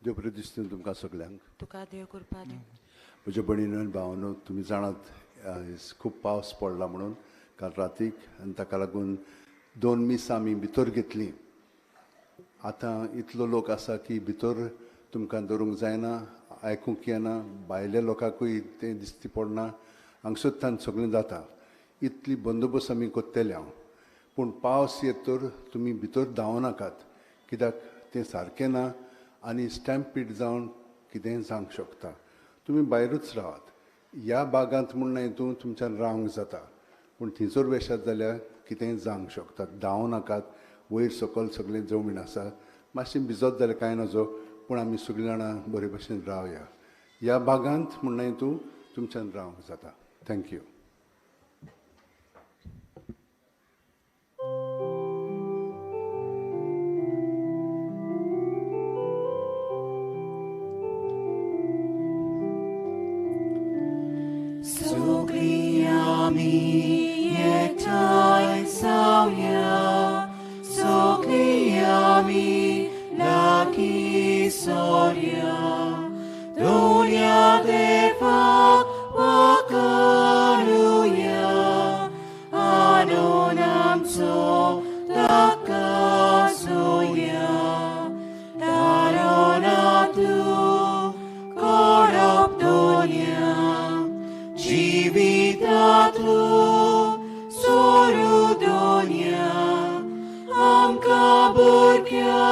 देव बरें दिसता तुमकां सगल्यांक. तुका देव कृपा दिवं. म्हज्या भणीनो आनी भावानो, तुमी जाणात खूब पावस पडला म्हणून काल रातीक, आनी ताका लागून 2 मीस आमी भितर घेतलीं. आतां इतलो लोक आसा की भितर तुमकां दवरूंक जायना, आयकूंक येना, भायल्या लोकांकूय तें दिश्टी पडना, हांगसरल्यान सगळें जाता. इतली बंदोबस्त आमी कोत्तेले हांव. पूण पावस येत तर तुमी भितर धांव नाकात, कित्याक तें सारकें ना आनी स्टॅम्पीड जावन कितेंय जावंक शकता. तुमी भायरूच रावात. ह्या भागांत म्हूण हितून तुमच्यान रावंक जाता, पूण थंयसर वेशात जाल्यार कितेंय जावंक शकता. धांव नाकात. वयर सकयल सगळें जमीन आसा. मातशें भिजत जाल्यार कांय नजो, पूण आमी सगळीं जाणां बरे भशेन रावया. ह्या भागांत म्हूण हितून तुमच्यान रावंक जाता. Thank you. Sogli ami etai sauya, sogli ami laki soria, dunia defa wakaluya, anonam so takasuya, daronatu korop dunia. Jivitatu sorudonia amka burkya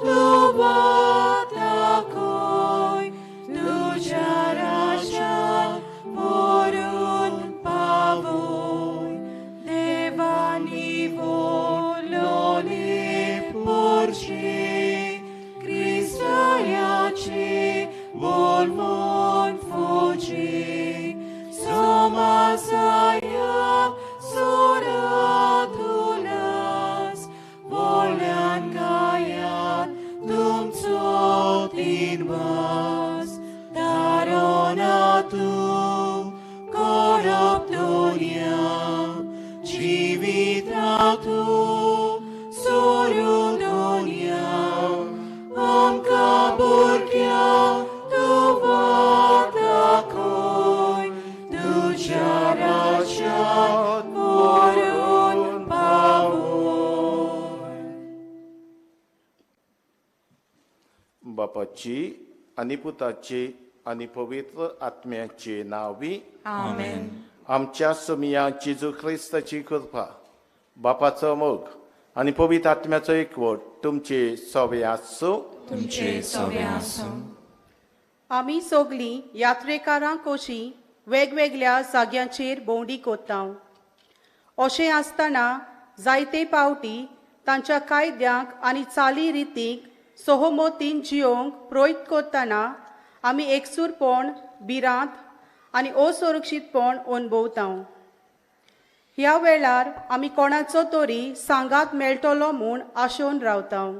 lubatakoi lujarasha porun pavoi devani volone porce Kristayace volmon foce Somasaya soratulas volan gayat dumsot inwas daronatu korop dunia jivitatu soru dunia amka burkya tuvatakoi Jarashat porun pavoi. बापाची आणि पुताची आणि पवित्र आत्म्याचे नावी Amen. आमच्या समिया जेजू ख्रिस्ताची कृपा, बापाचो मोग आणि पवित्र आत्म्याचो एकवट तुमचे सवे आसो. तुमचे सवे आसूं. आमी सगलीं यात्रेकारां कशीं वेगवेगळ्या जाग्यांचेर भोंवडी कोत्तांव. अशें आसतना जायते फावटी तांच्या कायद्यांक आनी चाली रितीक सहमतीन जियोंक प्रयत्न करतना आमी एकसूरपण, भिरांत आनी असुरक्षीतपण अणभवतांव. ह्या वेळार आमी कोणाचो तरी सांगात मेळटलो म्हूण आशेन रावतांव.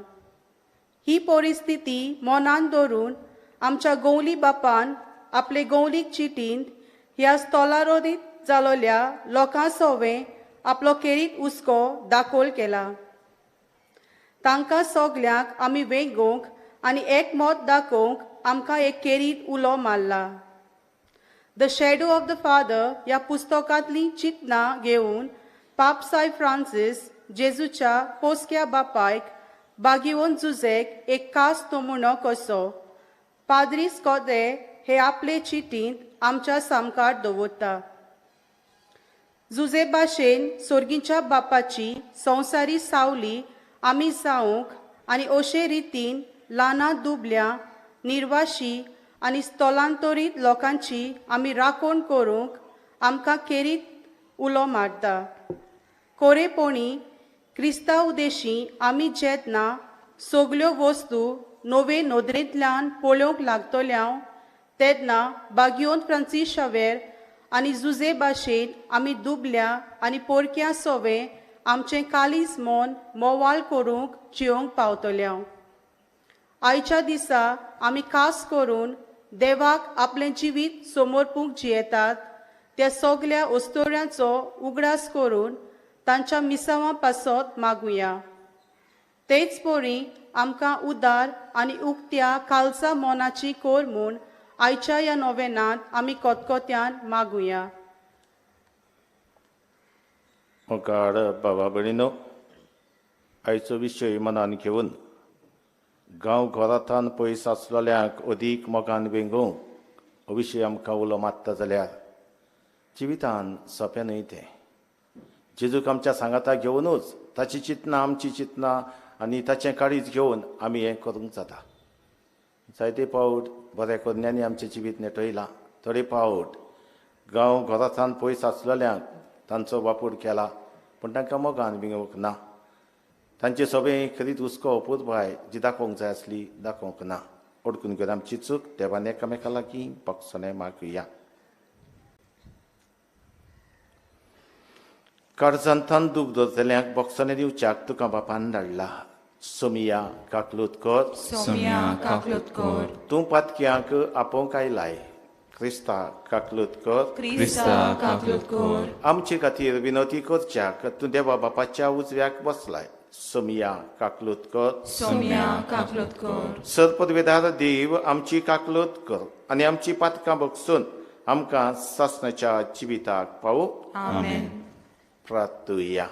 ही परिस्थिती मनान धरून आमच्या गवली बापान आपले गवलीक चिटींत ह्या स्थलारोधीत जालोल्या लोकां सवें आपलो केरीत हुस्को दाखोल केला. तांकां सगल्यांक आमी वेंगोवंक आनी एकमत दाखोवंक आमकां एक केरीत उलो मारला. The shadow of the father ह्या पुस्तकांतलीं चिंतनां घेवन पाप साय फ्रांसीस जेजूच्या पोसक्या बापायक बागिवोन जुजेक एक खास नमुनो कसो पाद्री स्कॉदे हे आपले चिटींत आमच्या सामकार दवरता. जुजे भाशेन सोर्गींच्या बापाची संवसारी सावली आमी जावंक आनी अशे रितीन ल्हानां दुबल्या, निर्वाशी आनी स्थलांतरीत लोकांची आमी राखण करूंक आमकां केरीत उलो मारता. कोरेपणी क्रिस्तांव देशी आमी जेन्ना सगल्यो वस्तू नवे नदरेंतल्यान पळोवंक लागतल्यांव तेन्ना बागियोन फ्रांसिसावेर आनी जुजे भाशेन आमी दुबल्या आनी पोरक्यां सवें आमचें कालीज मन मोवाळ करूंक जियोंक पावतल्यांव. आयच्या दिसा आमी खास करून देवाक आपलें जिवीत समर्पूंक जियेतात त्या सगल्या अस्तोऱ्यांचो उगडास करून तांच्या मिसावां पासत मागुया. तेच पोरी आमकां उदार आनी उक्त्या खालसा मोनाची कोर म्हूण आयच्या ह्या नोवेनांत आमी कोतकोत्यान मागुया. मुखार बाबा भयणीनो, आयचो विशय मनान घेवन गांव घरांतल्यान पयस आसलेल्यांक अदीक मोगान वेंगोवंक हो विशय आमकां उलो मारता जाल्यार जिवितान सोंपें न्हय तें. जेजूक आमच्या सांगाता घेवनूच ताची चिंतना आमची चिंतना आनी ताचें काळीज घेवन आमी हें करूंक जाता. जायते फावट बऱ्या कन्यांनी आमचें जिवीत नेटयलां. थोडे फावट गांव घरांतल्यान पयस आसलेल्यांक तांचो वापूर केला, पूण तांकां मोगान विंगोवंक ना. तांचे सगळें खरीत हुस्को अपूत भाय जी दाखोवंक जाय आसली दाखोवंक ना. ओडकून घेवन आमची चूक देवान एकामेका लागीं बक्षणे मागुया. काळजांतान दूख धरतल्यांक बक्षणे दिवच्याक तुका बापान धाडला. सोमिया काकलूत सोम्या काकलूत कर. तूं पातक्यांक आपोवंक आयलाय. क्रिस्ता काकलूत क्रिस्ता काकलूत कर. आमचे खातीर विनवती करच्याक तूं देवा बापाच्या उजव्याक बसलाय. सोमिया काकलूत सोम्या काकलूत कर. सर्पदवेदार देव आमची काकलूत कर आनी आमची पातकां बगसून आमकां सासणाच्या जिविताक पावो. आमेन. प्रार्थुया.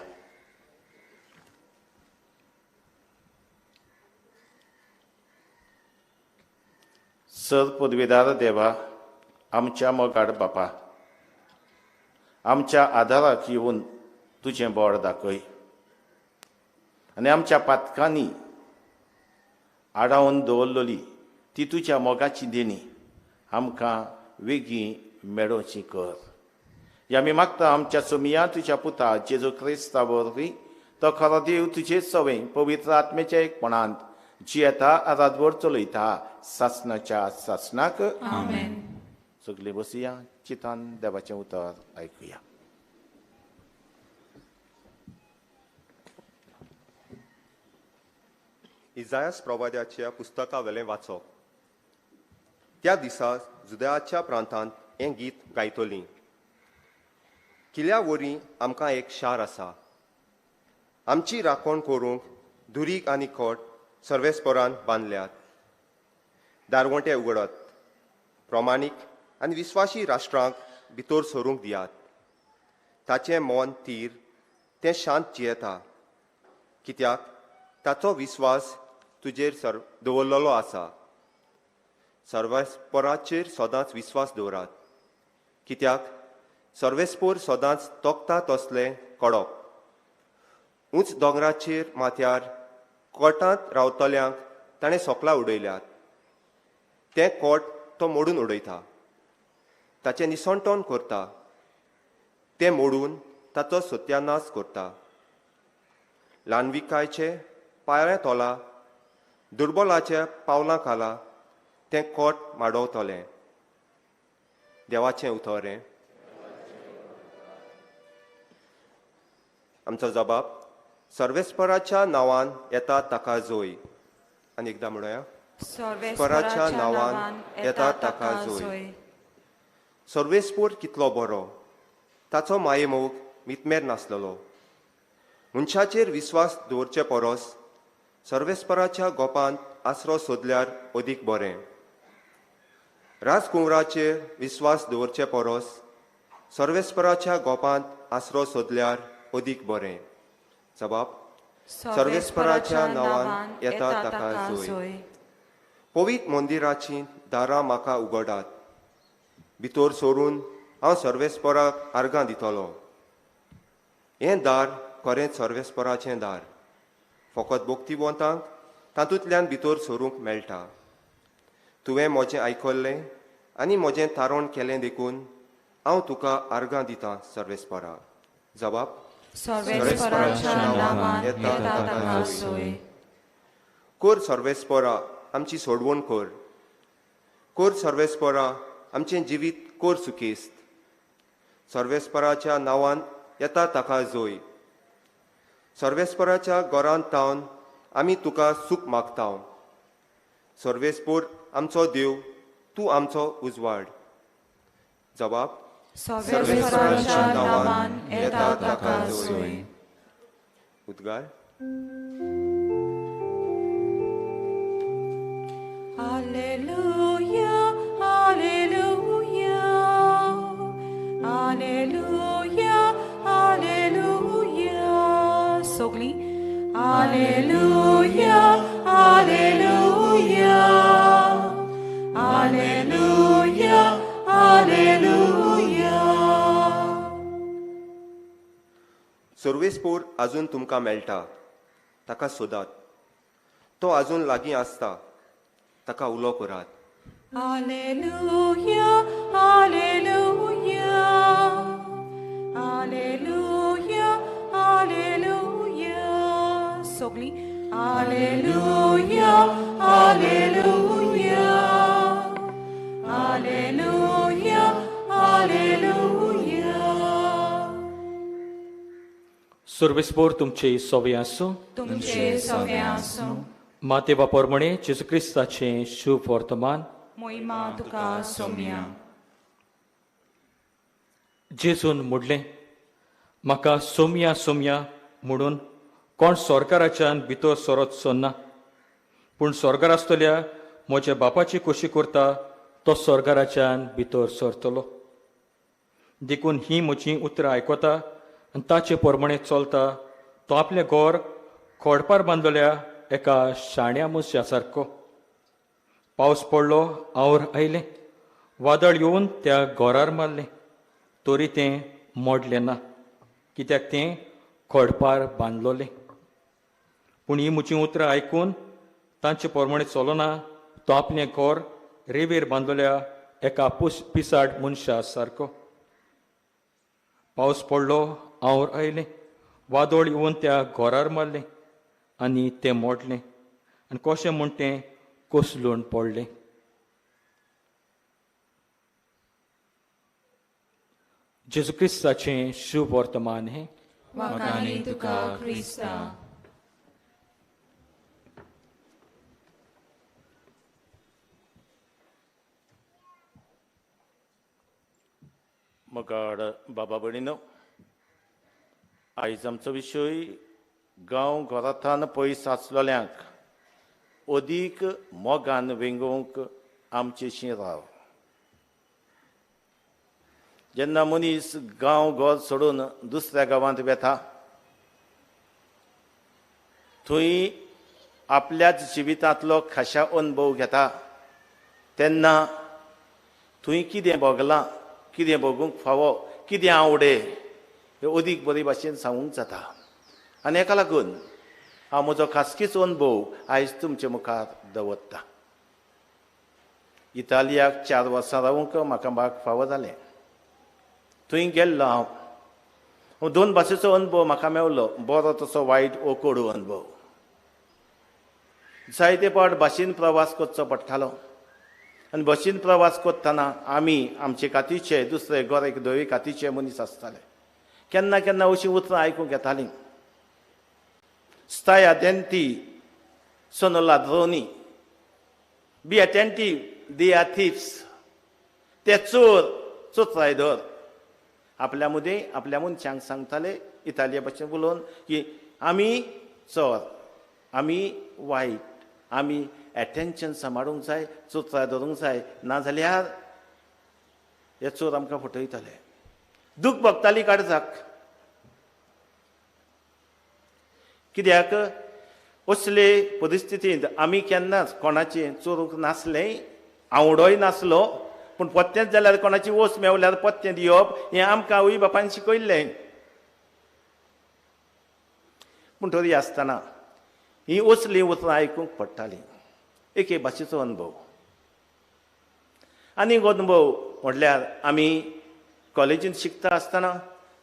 सर्पदवेदार देवा, आमच्या मोगाड बापा, आमच्या आदाराक येवन तुजें बोड दाखय आनी आमच्या पातकांनी आडावन दवरलेली ती तुज्या मोगाची देणी आमकां वेगळी मेळोवची कर. या आमी मागता आमच्या सोमिया तुज्या पुता जेजू क्रिस्ता वरवीं तो खरो देव तुजे सवय पवित्र आत्म्याच्या एकपणांत जियेता आरादवर चलयता सासणाच्या सासणाक. आमेन. सगळे बसया, चितान देवाचें उतर आयकुया. इजायास प्रवाद्याच्या पुस्तका वेलें वाचप. त्या दिसा जुदयाच्या प्रांतांत हें गीत गायतलीं. किल्ल्या वरीं आमकां एक शार आसा. आमची राखण करूंक दुरीग आनी खोट सर्वेस्परान बांदल्यात. दारवंटे उगडत. प्रमाणीक आनी विस्वासी राष्ट्रांक भितर सरूंक दियात. ताचें मोन तीर तें शांत जियेता, कित्याक ताचो विस्वास तुजेर दवरलेलो आसा. सर्वेस्पराचेर सदांच विस्वास दवरात, कित्याक सर्वेस्पोर सदांच तोखता तसलें कडक. उंच दोंगराचेर माथ्यार कोटांत रावतल्यांक ताणें सोकला उडयल्यात. तें कोट तो मोडून उडयता, ताचें निसंटोन करता. तें मोडून ताचो सत्यानाश करता. ल्हानविकायचे पायऱ्या तोला, दुर्बलाच्या पावलां खाला तें कोट माडवतलें. देवाचें उतोरें. आमचो जबाब. सर्वेस्पराच्या नांवान येता ताका जोय. आनी एकदां म्हणुया. सर्वेस्पराच्या नांवान येता ताका जोय. सर्वेस्पोर कितलो बरो, ताचो मायेमोग मितमेर नासलेलो. मनशाचेर विस्वास दवरचे परस सर्वेस्पराच्या गोपांत आसरो सोदल्यार अदीक बरें. राजकुंवराचेर विस्वास दवरचे परस सर्वेस्पराच्या गोपांत आसरो सोदल्यार अदीक बरें. जबाब. सर्वेस्पराच्या नांवान येता ताका जोय. पवित्र मंदिराची दारां म्हाका उगडात. भितर सरून हांव सर्वेस्पराक आर्गां दितलो. हें दार खरेंच सर्वेस्पराचें दार. फकत भोक्तीवंतांक तातूंतल्यान भितर सरूंक मेळटा. तुवें म्हजें आयकल्लें आनी म्हजें तारण केलें देखून हांव तुका आर्गां दितां सर्वेस्परा. जबाब. सर्वेस्पराच्या नांवान येता ताका जोय. कोर सर्वेस्परा आमची सोडवण कर. कोर सर्वेस्परा आमचें जिवीत कोर सुकेस्त. सर्वेस्पराच्या नांवान येता ताका जोय. सर्वेस्पराच्या घरांत तावन आमी तुका सूख मागता. सर्वेस्पोर आमचो देव, तूं आमचो उजवाड. जबाब. सर्वेस्पराच्या नांवान येता ताका जोय. उद्गार. Hallelujah, hallelujah, hallelujah, hallelujah. Sogli. Hallelujah, hallelujah, hallelujah, hallelujah. सर्वेस्पोर अजून तुमकां मेळटा ताका सोदात. तो अजून लागीं आसता ताका उलो करात. Hallelujah, hallelujah, hallelujah, hallelujah. Sogli. Hallelujah, hallelujah, hallelujah, hallelujah. सर्वेस्पोर तुमचे सोवे आसूं. तुमचे सवे आसूं. मातेवा पोरमणे जेजू क्रिस्ताचे शुभ वर्तमान. मोहिमा तुका सोम्या. जेजून म्हणलें, म्हाका सोम्या सोम्या म्हणून कोण सरकाराच्यान भितर सरत सोन्ना, पूण सरकार आसतल्या म्हज्या बापाची खोशी करता तो सरकाराच्यान भितर सरतलो. देखून ही म्हजी उतरां आयकता आनी ताचे प्रमाणे चलता तो आपलें घर खोडपार बांदलेल्या एका शाण्या मनशा सारको. पावस पडलो, आवळ आयलें, वादळ येवन त्या घरार मारलें, तरी तें मोडलें ना, कित्याक तें खोडपार बांदलोलें. पूण ही म्हजीं उतरां आयकून तांचे प्रमाणे चलना तो आपलें घर रेंवेर बांदलेल्या एका पिसाड मनशा सारको. पावस पडलो, आवळ आयलें, वादळ येवन त्या घरार मारलें आनी तें मोडलें आनी कशें म्हूण तें कोसलून पडलें. जेजू क्रिस्ताचें शुभ वर्तमान हें. वखाणी तुका क्रिस्ता. मोगाड बाबा भयणीनो, आयज आमचो विशय गांव घरांतल्यान पयस आसलेल्यांक अदीक मोगान वेंगोवंक आमचेशी राव. जेन्ना मनीस गांव घर सोडून दुसऱ्या गांवांत वेता, थंय आपल्याच जिवितांतलो खाशा अनुभव घेता, तेन्ना थंय कितें भोगलां, कितें भोगूंक फावो, कितें आवडे, हें अदीक बरे भाशेन सांगूंक जाता. आनी हेका लागून हांव म्हजो खासगीचो अनुभव आयज तुमचे मुखार दवरतां. इटालियाक 4 वर्सां रावूंक म्हाका फावो जालें. थंय गेल्लो हांव. 2 भाशेचो अनुभव म्हाका मेळ्ळो, बरो तसो वायट वो कोडू अनुभव. जायते फावट भाशेन प्रवास करचो पडटालो आनी बसीन प्रवास करतना आमी आमचे कातीचे दुसरे घर एक धवे कातीचे मनीस आसताले. केन्ना केन्ना अशीं उतरां आयकूंक येतालीं. Stai attenti, sono ladroni. Be attentive, they are thieves. ते चोर, चोत्रायदर. आपल्या मनशांक सांगताले इटालिया भाशेन उलोवन की आमी चोर, आमी वायट, आमी एटेन्शन सांबाळूंक जाय, चोत्राय धरूंक जाय, नाजाल्यार हे चोर आमकां फटयतले. दूख भोगताली काळजाक. कित्याक असले परिस्थितींत आमी केन्नाच कोणाचें चोरूंक नासलें, आवडोय नासलो, पूण पत्तेंच जाल्यार कोणाची वस मेवल्यार पत्तें दिवप हें आमकां आवय बापायन शिकयल्लें. पूण तरी आसतना ही असली उतरां आयकूंक पडटालीं. एक भाशेचो अनुभव. आनीक अनुभव म्हटल्यार आमी कॉलेजींत शिकता आसतना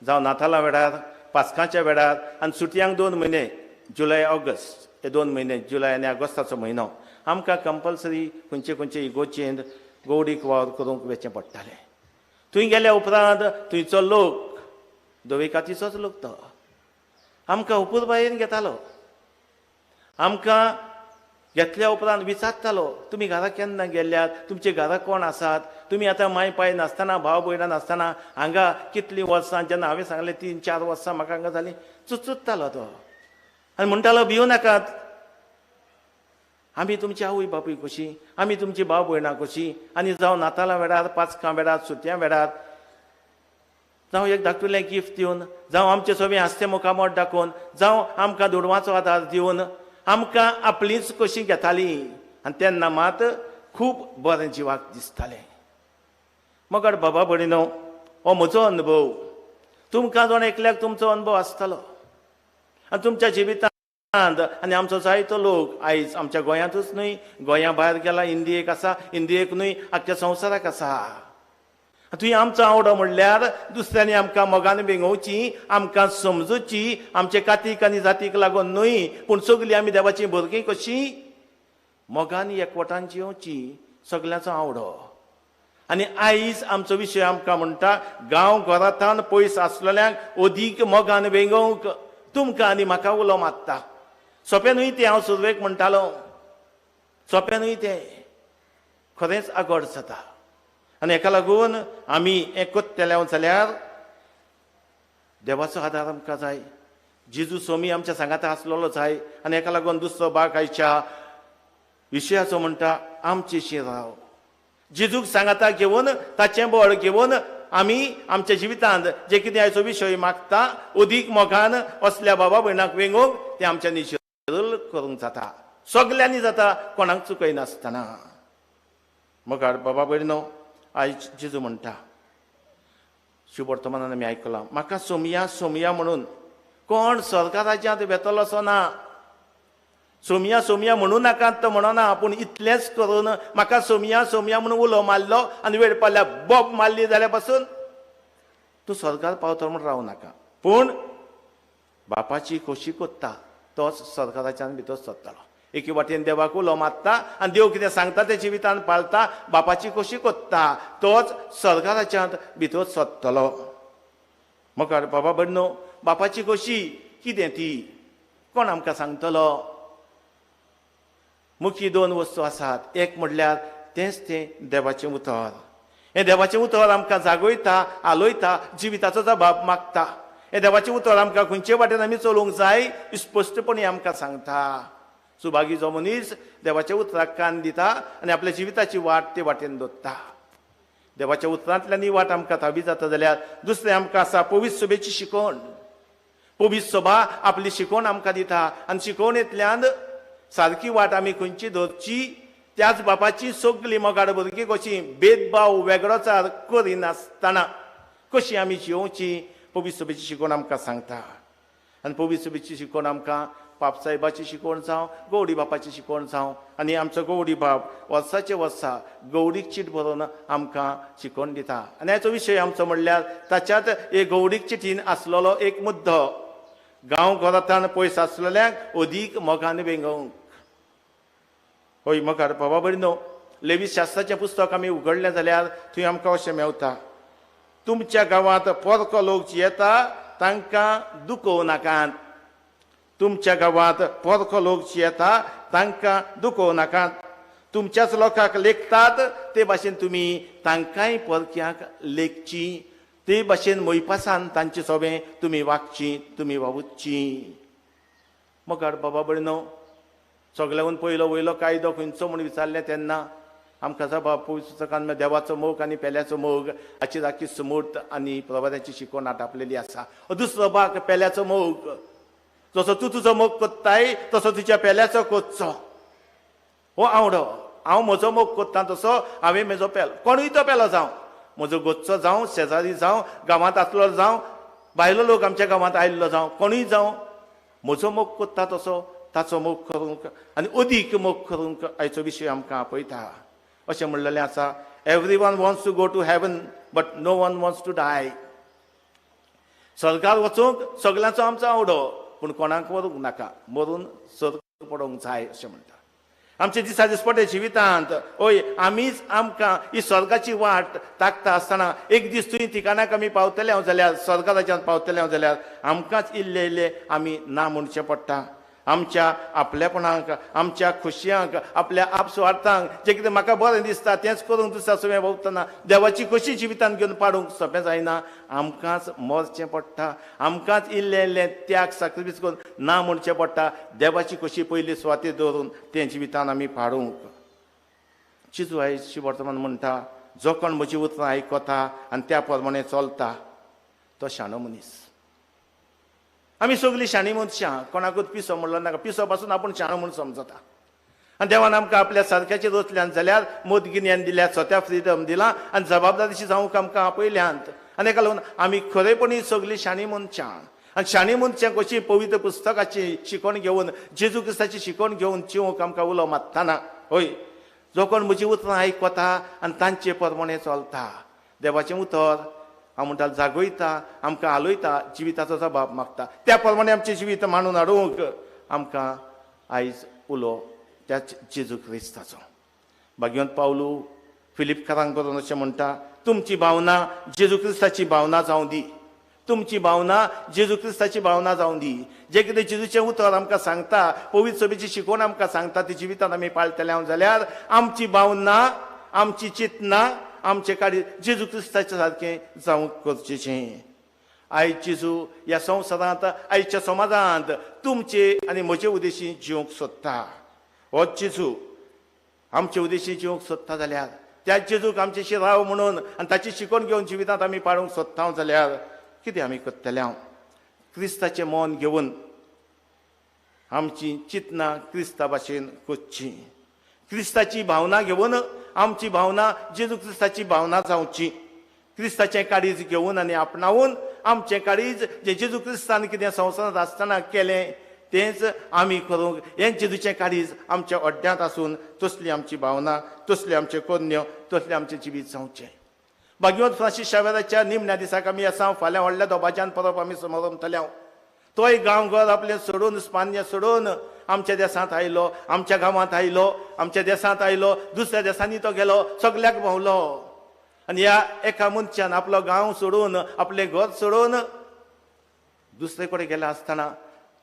जावं नातालां वेळार, पास्काच्या वेळार आनी सुटयांक 2 म्हयने जुलय ऑगस्ट हे 2 म्हयने, जुलय आनी ऑगस्टाचो म्हयनो आमकां कंपल्सरी खंयचे इगोचेंत गौडीक वावर करूंक वचचें पडटालें. थंय गेल्या उपरांत थंयचो लोक धवे कातीचोच लोक तो आमकां उपूरबायेन घेतालो. आमकां घेतल्या उपरांत विचारतालो, तुमी घरा केन्ना गेल्यात, तुमचे घरा कोण आसात, तुमी आतां माय पाय नासतना, भाव भयणां नासतना हांगा कितलीं वर्सां, जेन्ना हांवें सांगलें 3-4 वर्सां म्हाका हांगा जालीं, चुचुत्तालो तो. आनी म्हणटालो भिवू नाकात, आमी तुमची आवय बापूय कशी, आमी तुमची भाव भयणां कशी, आनी जावं नातालां वेळार, पाचकां वेळार, सुटयां वेळार, जावं एक धाकटुलें गिफ्ट दिवन, जावं आमचें सगळें हास्तें मुखामोट दाखोवन, जावं आमकां दुडवाचो आदार दिवन आमकां आपलीच कशी घेतालीं. आनी तेन्ना मात खूब बरें जिवाक दिसतालें. मगड बाबा भयणीनो, हो म्हजो अनुभव. तुमकां जाण एकल्याक तुमचो अनुभव आसतलो. आनी तुमच्या जिवितांत आनी आमचो जायतो लोक आयज आमच्या गोंयांतूच न्हय, गोंया भायर गेला, इंडियेक आसा, इंडियेक न्हय, आख्ख्या संवसाराक आसा. थंय आमचो आवडो म्हणल्यार दुसऱ्यांनी आमकां मोगान भेंगोवची, आमकां समजुची, आमचे कातीक आनी जातीक लागून न्हय, पूण सगलीं आमी देवाचीं भुरगीं कशीं मोगान एकवटान जिवची, सगल्यांचो आवडो. आनी आयज आमचो विशय आमकां म्हणटा, गांव घरांतल्यान पयस आसलेल्यांक अदीक मोगान भेंगोवंक तुमकां आनी म्हाका उलो मारता. सोंपें न्हय तें, हांव सुरवेक म्हणटालो, सोंपें न्हय तें, खरेंच आगोड जाता. आनी हेका लागून आमी हें कोत्तेले जाल्यार देवाचो आदार आमकां जाय. जेजू स्वामी आमच्या सांगाता आसलेलो जाय. आनी हेका लागून दुसरो भाग आयच्या विशयाचो म्हणटा, आमचे शिराव. जेजूक सांगाता घेवन, ताचें बळ घेवन आमी आमच्या जिवितांत जे कितें आयचो विशय मागता, अदीक मोगान असल्या बाबा भयणाक वेंगोवंक तें आमच्या निशेल करूंक जाता. सगल्यांनी जाता, कोणाक चुकय नासतना. मोगाड बाबा भयणीनो, आयज जेजू म्हणटा, शुभ वर्तमानान आमी आयकलां, म्हाका सोमया सोमया म्हणून कोण स्वर्गा राज्यांत वेतलो असो ना. सोमया सोमया म्हणू नाकात तो म्हणना, पूण इतलेंच करून म्हाका सोमया सोमया म्हणून उलो मारलो आनी वेळ पडल्यार बोब मारली जाल्यार पासून तूं स्वर्गार पावतलो म्हूण रावूं नाका. पूण बापाची खोशी कोत्ता तोच स्वर्गाच्यान भितर सरतलो. एके वाटेन देवाक उलो मारता आनी देव कितें सांगता तें जिवितांत पाळटा, बापाची खोशी कोत्ता तोच स्वर्गाच्यान भितर सरतलो. म्हाका बाबा भयणो, बापाची खोशी कितें ती कोण आमकां सांगतलो? मुख्य दोन वस्तू आसात. एक म्हणल्यार तेंच तें देवाचें उतर. हें देवाचें उतर आमकां जागयता, आलोयता, जिविताचो जबाब मागता. हें देवाचें उतर आमकां खंयचे वाटेन आमी चलोवंक जाय स्पश्टपणी आमकां सांगता. सुभागी जो मनीस देवाच्या उतराक कान दिता आनी आपल्या जिविताची वाट ते वाटेन दवरता. देवाच्या उतरांतल्यान ही वाट आमकां थाबी जाता जाल्यार दुसरें आमकां आसा पवित्र सभेची शिकवण. पवित्र सभा आपली शिकवण आमकां दिता आनी शिकवणेंतल्यान सारकी वाट आमी खंयची धरची, त्याच बापाची सगळीं मोगाड भुरगीं कशी भेदभाव वेगळोचार करिनासतना कशी आमी जिवची, पवित्र सभेची शिकवण आमकां सांगता. आनी पवित्र सभेची शिकवण आमकां पाप साहेबाची शिकवण जावं, गवडी बापाची शिकवण जावं, आनी आमचो गवडी बाप वर्साचे वर्सा गवडीक चीट बरोवन आमकां शिकवण दिता. आनी हाचो विशय आमचो म्हणल्यार ताच्यात एक गवडीक चिठीन आसलेलो एक मुद्दो, गांव घरांतल्यान पयस आसलेल्यांक अदीक मोगान वेंगोवंक. होय मोगाड बाबा भयणीनो, लेवी शास्त्राचें पुस्तक आमी उगडलें जाल्यार थंय आमकां अशें मेवता, तुमच्या गांवांत परको लोक जे येता तांकां दुखोव नाकात. तुमच्या गांवांत परको लोक जे येता तांकां दुखोव नाकात. तुमच्याच लोकांक लेखतात ते भाशेन तुमी तांकांय परक्यांक लेखची. ते भाशेन मोयपासान तांचे सोबें तुमी वागची, तुमी वावुरची. मोगाड बाबा भयणीनो, सगळ्याहून पयलो वयलो कायदो खंयचो म्हूण विचारलें तेन्ना आमकां जबाब पवित्र पुस्तकांत देवाचो मोग आनी पेल्याचो मोग हाची राखी समूर्त आनी प्रभाताची शिकवण आटापलेली आसा. दुसरो भाग पेल्याचो मोग. जसो तूं तुजो मोग कोत्ताय तसो तुज्या पेल्याचो कोत्चो. हो आवडो. हांव म्हजो मोग कोत्ता तसो हांवें म्हजो पेलो, कोणूय तो पेलो जावं, म्हजो गोचचो जावं, शेजारी जावं, गांवांत आसलो जावं, भायलो लोक आमच्या गांवांत आयिल्लो जावं, कोणूय जावं, म्हजो मोग कोत्ता तसो ताचो मोग करूंक आनी अदीक मोग करूंक हाचो विशय आमकां आपयता. अशें म्हणलेलें आसा, everyone wants to go to heaven but no one wants to die. स्वर्गार वचूंक सगल्यांचो आमचो आवडो, पूण कोणाक व्हरूंक नाका, मरून सर्ग पडोवंक जाय अशें म्हणटा. आमचे दिसा दिसपटे जिवितांत ओय आमीच आमकां ही स्वर्गाची वाट ताकता आसतना एक दीस तुवें ठिकाणाक आमी पावतले जाल्यार, स्वर्गा राज्यांत पावतले जाल्यार आमकांच इल्ले इल्ले आमी ना म्हणचें पडटा. आमच्या आपल्यापणाक, आमच्या खुशयांक, आपल्या आपस्वार्थांक जे कितें म्हाका बरें दिसता तेंच करूंक दुसऱ्या सोबे भोंवतना देवाची खोशी जिवितांत घेवन पाडूंक सोंपें जायना. आमकांच मरचें पडटा, आमकांच इल्लें इल्लें त्याग साक्रिफीस करून ना म्हणचें पडटा. देवाची खोशी पयली सुवातेर दवरून तें जिवितांत आमी पाडूंक. चिजू आयची वर्तमान म्हणटा, जो कोण म्हजी उतरां आयकता आनी त्या प्रमाणे चलता तो शाणो मनीस. आमी सगळीं शाणी मनशां, कोणाकूच पिसो म्हणलो नाका. पिसो पासून आपूण शाणो म्हूण समजता. आनी देवान आमकां आपल्या सारक्याचेर वचल्यान जाल्यार मोदगिन्यान दिल्या, स्वता फ्रिडम दिला आनी जबाबदारीशी जावंक आमकां आपयल्यांत. आनी हेका लागून आमी खरेपणी सगळीं शाणी मनशां. आनी शाणी मनशां कशी पवित्र पुस्तकाची शिकवण घेवन, जेजू क्रिस्ताची शिकवण घेवन जिवंक आमकां उलो मारतना. होय, जो कोण म्हजी उतरां आयकता आनी तांचे प्रमाणे चलता. देवाचें उतर हांव म्हणटा जागयता, आमकां हालयता, जिविताचो जबाब मागता. त्या प्रमाणे आमचें जिवीत मांडून हाडूंक आमकां आयज उलो त्याच जेजू क्रिस्ताचो. भाग्यवंत पावलू फिलिपकारांक बरोवन अशें म्हणटा, तुमची भावना जेजू क्रिस्ताची भावना जावं दी. तुमची भावना जेजू क्रिस्ताची भावना जावं दी. जे कितें जेजूचें उतर आमकां सांगता, पवित्र सभेची शिकवण आमकां सांगता, ती जिवितांत आमी पाळटले जाल्यार आमची भावना, आमची चिंतना, आमचे काडी जेजू क्रिस्ताचे सारकें जावंक करचेचें. आयज जेजू ह्या संवसारांत, आयच्या समाजांत तुमचे आनी म्हजे उद्देशी जिवंक सोदता. हो जेजू आमचे उद्देशी जिवंक सोदता जाल्यार त्या जेजूक आमचेशी राव म्हणून आनी ताची शिकवण घेवन जिवितांत आमी पाडूंक सोदता जाल्यार कितें आमी करतले? क्रिस्ताचें मन घेवन आमची चिंतना क्रिस्ता भाशेन करची. क्रिस्ताची भावना घेवन आमची भावना जेजू क्रिस्ताची भावना जावची. क्रिस्ताचें काळीज घेवन आनी आपणावून आमचें काळीज जे जेजू क्रिस्तान कितें संवसारांत आसतना केलें तेंच आमी करूंक. हें जेजूचें काळीज आमच्या अड्ड्यांत आसून तसली आमची भावना, तसली आमचे कन्यो, तसलें आमचें जिवीत जावचें. भाग्यवंत फ्रांसीस शावेराच्या निमण्या दिसाक आमी आसा. फाल्यां व्हडल्या दोबाज्यान परब आमी समोर रमतल्या. तोय गांवघर आपलें सोडून, स्पान्य सोडून आमच्या देशांत आयलो, आमच्या गांवांत आयलो, आमच्या देशांत आयलो, दुसऱ्या देशांनी तो गेलो, सगल्याक भोंवलो. आनी ह्या एका मनशान आपलो गांव सोडून, आपलें घर सोडून दुसरे कडेन गेले आसतना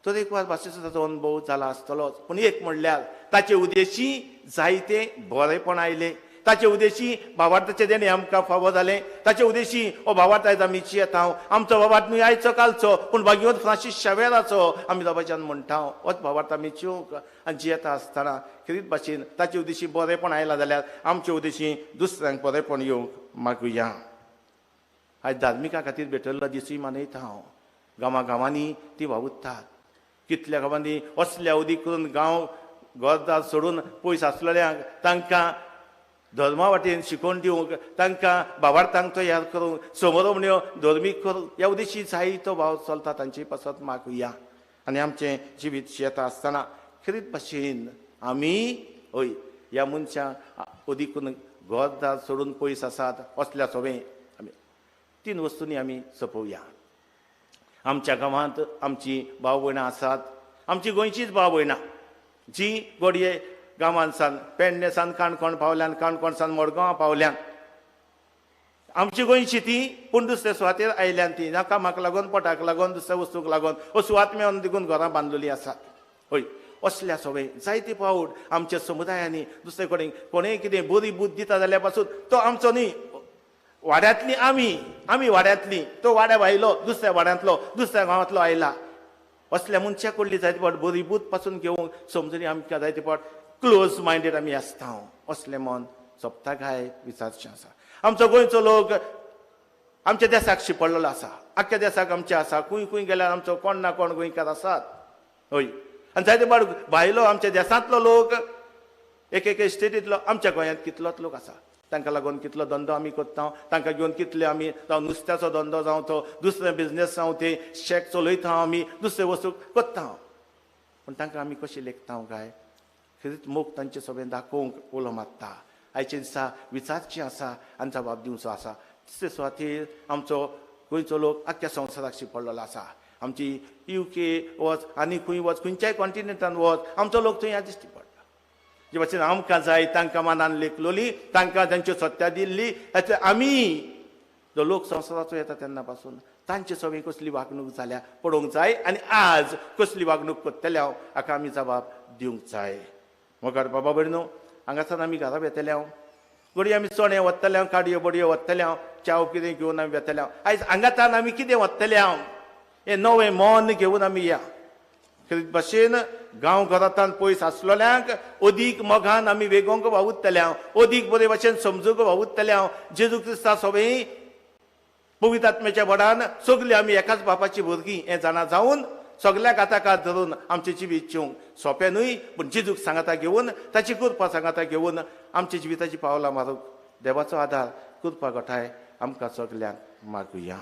तरेकवार भाशेचो ताचो अनुभव जाला आसतलोच. पूण एक म्हणल्यार ताचे उद्देशी जायते बरेपण आयले. ताचे उद्देशी भावार्थाचे देणे आमकां फावो जालें. ताचे उद्देशी हो भावार्थ आयज आमी जियेता. आमचो भावार्थ न्हय आयचो कालचो, पूण भाग्यवंत फ्रांसीस शावेराचो आमी दोबाज्यान म्हणटा. होच भावार्थ आमी जिवंक आनी जियेता आसतना खरीच भाशेन ताचे उद्देशी बरेपण आयलां जाल्यार आमचे उद्देशी दुसऱ्यांक बरेपण येवंक मागुया. आयज धार्मिका खातीर भेटल्लो दिसूय मनयता हांव. गांवांनी ती वावुरतात. कितल्या गांवांनी असल्या उदीक करून गांव घरदार सोडून पयस आसलेल्यांक तांकां धर्मा वाटेन शिकवण दिवंक, तांकां भावार्थांक तयार करूंक, समोरवण्यो धर्मीक करूंक, ह्या उद्देशी जायतो भाव चलता. तांची पासत मागुया. आनी आमचें जिवीत जियेता आसतना खरीच भाशेन आमी हय ह्या मनशांक उदीक करून घरदार सोडून पयस आसात असल्या सगळें आमी तीन वस्तूंनी आमी सोंपोवया. आमच्या गांवांत आमची भाव भयणां आसात. आमची गोंयचीच भाव भयणां जी गोडये गांवांत सान पेडणे सान काणकोण पावल्यान, काणकोण सान मडगांव पावल्यान. आमची गोंयची ती, पूण दुसऱ्या सुवातेर आयल्यान ती. नाका म्हाका लागून, पोटाक लागून, दुसऱ्या वस्तूक लागून हो सुवात मेळोन देखून घरां बांदलेलीं आसात. हय, असल्या सगळे जायते फावट आमच्या समुदायांनी दुसरे कडेन कोणेंय कितें बरी बूद दिता जाल्यार पासून तो आमचो न्ही. वाड्यांतली आमी वाड्यांतली, तो वाड्या भायलो दुसऱ्या वाड्यांतलो, दुसऱ्या गांवांतलो आयला. असल्या मनशाक कडली जायते फावट बरी बूद पासून घेवंक समजून आमकां जायते फावट क्लोज मायंडेड आमी आसता. असलें मन सोंपता काय विचारचें आसा. आमचो गोंयचो लोक आमच्या देशाक शिपडलेलो आसा. आख्ख्या देशाक आमचे आसा. खंय गेल्यार आमचो कोण ना कोण गोंयकार आसात. हय, आनी जायते फावट भायलो आमच्या देशांतलो लोक एक स्टेटींतलो आमच्या गोंयांत कितलोच लोक आसा. तांकां लागून कितलो धंदो आमी करता. तांकां घेवन कितले आमी जावं नुस्त्याचो धंदो जावं तो दुसरे बिजनेस जावं ते शेक चलयता आमी, दुसरे वस्तू करता. पूण तांकां आमी कशें लेखता काय खरीच मोग तांचे सगळें दाखोवंक उलो मारता. आयच्या दिसा विचारचें आसा आनी जबाब दिवचो आसा. दुसरे सुवातेर आमचो गोंयचो लोक आख्ख्या संवसाराक शिपडलेलो आसा. आमची UK वच आनी खंय वच, खंयच्याय कॉन्टिनेंटान वच, आमचो लोक थंय ह्या दिश्टी पडटा. जे भाशेन आमकां जाय तांकां मनान लेखलोली, तांकां तांच्यो सत्या दिल्ली. आमी जो लोक संवसाराचो येता तेन्ना पासून तांचे सगळी कसली वागणूक जाल्या पळोवंक जाय आनी आज कसली वागणूक करतले हाका आमी जबाब दिवंक जाय. मोगाड बाबा भयणो, हांगासान आमी घरा वेतले घडी आमी चणे वतले काडयो बडयो वतले चाव कितें घेवन आमी वेतले आयज हांगातान आमी कितें वतले हें नवें मन घेवन आमी या. खरीत भाशेन गांव घरांतल्यान पयस आसलेल्यांक अदीक मोगान आमी वेगोंक वावुरतले अदीक बरे भाशेन समजूंक वावुरतले जेजू क्रिस्ता सगळीं पवित्र आत्म्याच्या बडान सगळीं आमी एकाच बापाची भुरगीं हें जाणा जावन सगळ्याक आतां धरून आमचे जिवीत जिवंक सोंपें न्हय, पूण जेजूक सांगाता घेवन ताची कृपा सांगाता घेवन आमच्या जिविताची पावलां मारूंक देवाचो आदार कृपा घोटाय आमकां सगळ्यांक मागुया.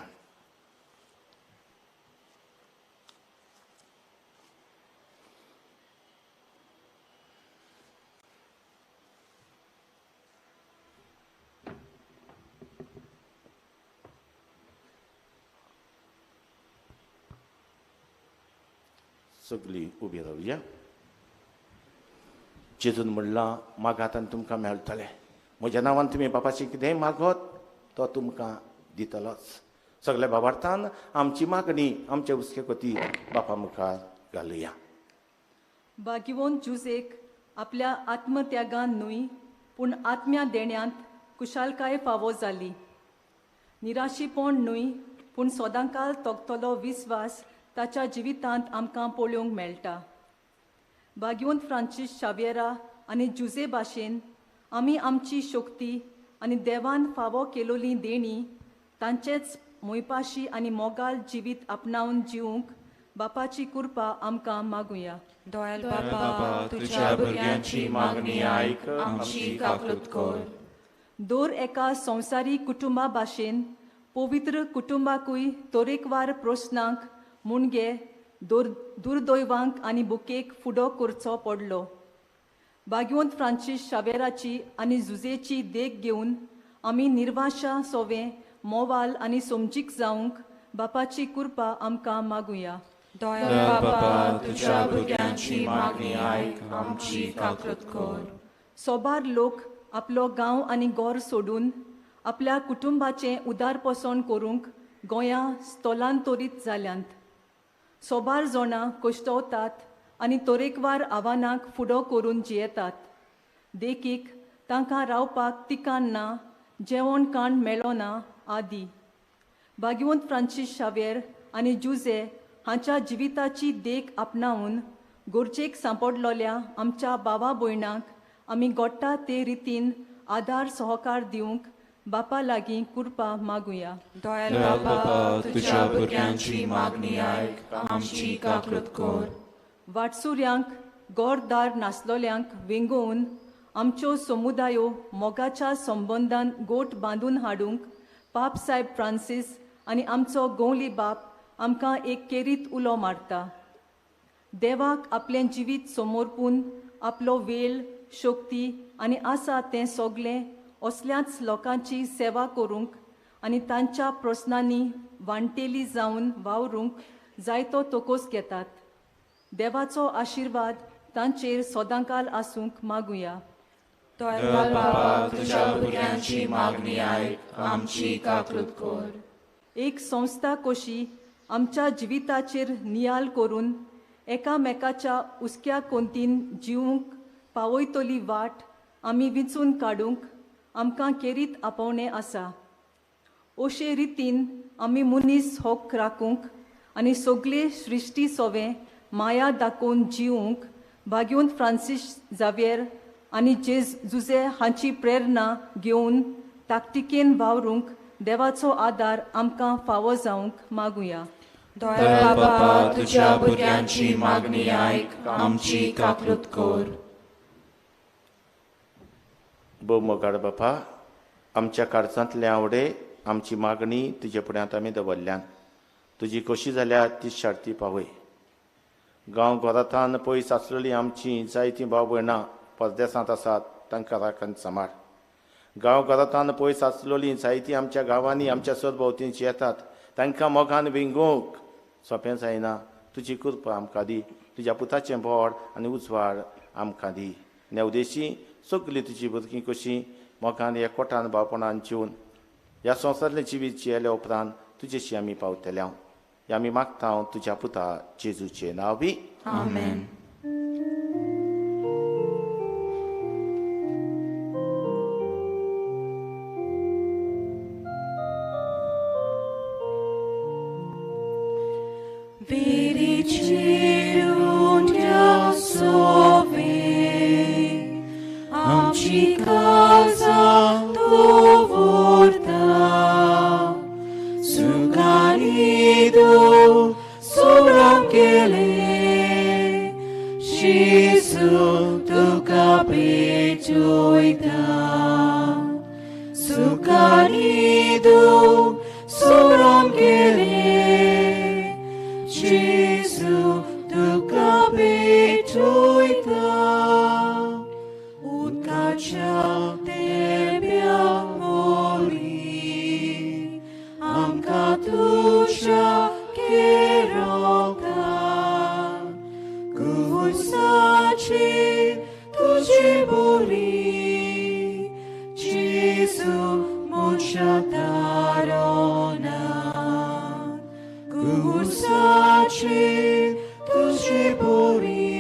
सगळीं उबी रावया. जेजून म्हणलां मागात आनी तुमकां मेळटलें. म्हज्या नांवान तुमी बापाची कितेंय मागत तो तुमकां दितलोच. सगळ्या भावार्थान आमची मागणी आमच्या उस्के कोती बापा मुखार घालुया. भाग्यवंत जुजेक आपल्या आत्मत्यागान न्हय पूण आत्म्या देण्यांत कुशालकाय फावो जाली. निराशीपण न्हय पूण सदांकाल तोगतलो विस्वास ताच्या जिवितांत आमकां पळोवंक मेळटा. भाग्यवंत फ्रांसीस शावेरा आनी जुजे भाशेन आमी आमची शक्ती आनी देवान फावो केलोली देणी तांचेच मोयपाशी आनी मोगाल जिवीत आपणावन जिवंक बापाची कृपा आमकां मागुया. दयाल बाबा, तुझ्या भुरग्यांची मागणी आयक, आमची काकूट कर. दर एका संवसारी कुटुंबा भाशेन पवित्र कुटुंबाकूय तरेकवार प्रस्नांक मुणगे दुर्दैवांक आनी बुकेक फुडो करचो पडलो. भाग्यवंत फ्रांसीस शावेराची आनी जुजेची देख घेवन आमी निर्वाशा सोवे मोवाल आनी समजीक जावंक बापाची कृपा आमकां मागुया. दयाल बाबा, तुझ्या भुरग्यांची मागणी आयक, आमची काकूट कर. सोबार लोक आपलो गांव आनी गोर सोडून आपल्या कुटुंबाचें उदारपोसण करूंक गोंयां स्थलांतरीत जाल्यांत. सोबार जाणां कश्टवतात आनी तरेकवार आव्हानांक फुडो करून जियेतात. देखीक तांकां रावपाक ठिकाण ना, जेवण खाण मेळ्ळो ना आदी. भाग्यवंत फ्रांसीस शावेर आनी जुजे हांच्या जिविताची देख आपणावन गरजेक सांपडलोल्या आमच्या भावा भयणांक आमी घोडटा ते रितीन आदार सहकार दिवंक बापा लागीं कृपा मागुया. दयाल बाबा, तुझ्या भुरग्यांची मागणी आयक, आमची काकूट कर. वाटसुऱ्यांक गोरदार नासलोल्यांक वेंगोवन आमच्यो समुदायो मोगाच्या संबंदान गोट बांदून हाडूंक पाप साहेब फ्रांसीस आनी आमचो गोंवली बाप आमकां एक केरीत उलो मारता. देवाक आपलें जिवीत समर्पून आपलो वेळ शक्ती आनी आसा तें सगळें असल्याच लोकांची सेवा करूंक आनी तांच्या प्रस्नांनी वांटेली जावन वावरूंक जायतो तोकोस घेतात. देवाचो आशिर्वाद तांचेर सदांकाल आसूंक मागुया. दयाल बाबा, तुझ्या भुरग्यांची मागणी आयक, आमची काकूट कर. एक संस्था कशी आमच्या जिविताचेर नियाल करून एकामेकाच्या उस्क्या कोंतीन जिवंक पावयतली वाट आमी विचून काडूंक आमकां केरीत आपोवणें आसा. अशे रितीन आमी मनीस हक्क राखूंक आनी सगळे सृश्टी सोवे माया दाखोवन जिवंक भाग्यवंत फ्रांसीस जावेर आनी जुजे हांची प्रेरणा घेवन ताकतिकेन वावरूंक देवाचो आदार आमकां फावो जावंक मागुया. दयाल बाबा, तुझ्या भुरग्यांची मागणी आयक, आमची काकूट कर. भोव मोगाड बापा, आमच्या काळजांतले आवडे आमची मागणी तुजे फुड्यांत आमी दवरल्यान तुजी कशी जाल्या ती शार्ती पावय. गांव घरांतल्यान पयस आसलेलीं आमची जायतीं भाव भयणां परदेसांत आसात तांकां राखण सांबाळ. गांव घरांतल्यान पयस आसलेलीं जायतीं आमच्या गांवांनी आमच्या सरभोंवतींची येतात तांकां मोगान विंगूंक सोंपें जायना. तुजी कृपा आमकां दी. तुज्या पुताचें बोड आनी उजवाड आमकां दी. नेवदेशी सगळीं तुजी भुरगीं कशीं मोगान एकवटान भावपणान जिवन ह्या संवसारांतलें जिवीत जियेल्या उपरांत तुजेशी आमी पावतल्या हे आमी मागता तुज्या पुता जेजूचे नांवी. Amen. Vericiunea sove, amci casa dovorta, sugarido soramkele, Shisu tu capitoita, sugarido soramkele, Gesù tu capitoita, ut caccia tebia mori, am catuccia kerota, gusaci tuci buri, Gesù mocia tarona. Gusaci tuci buri,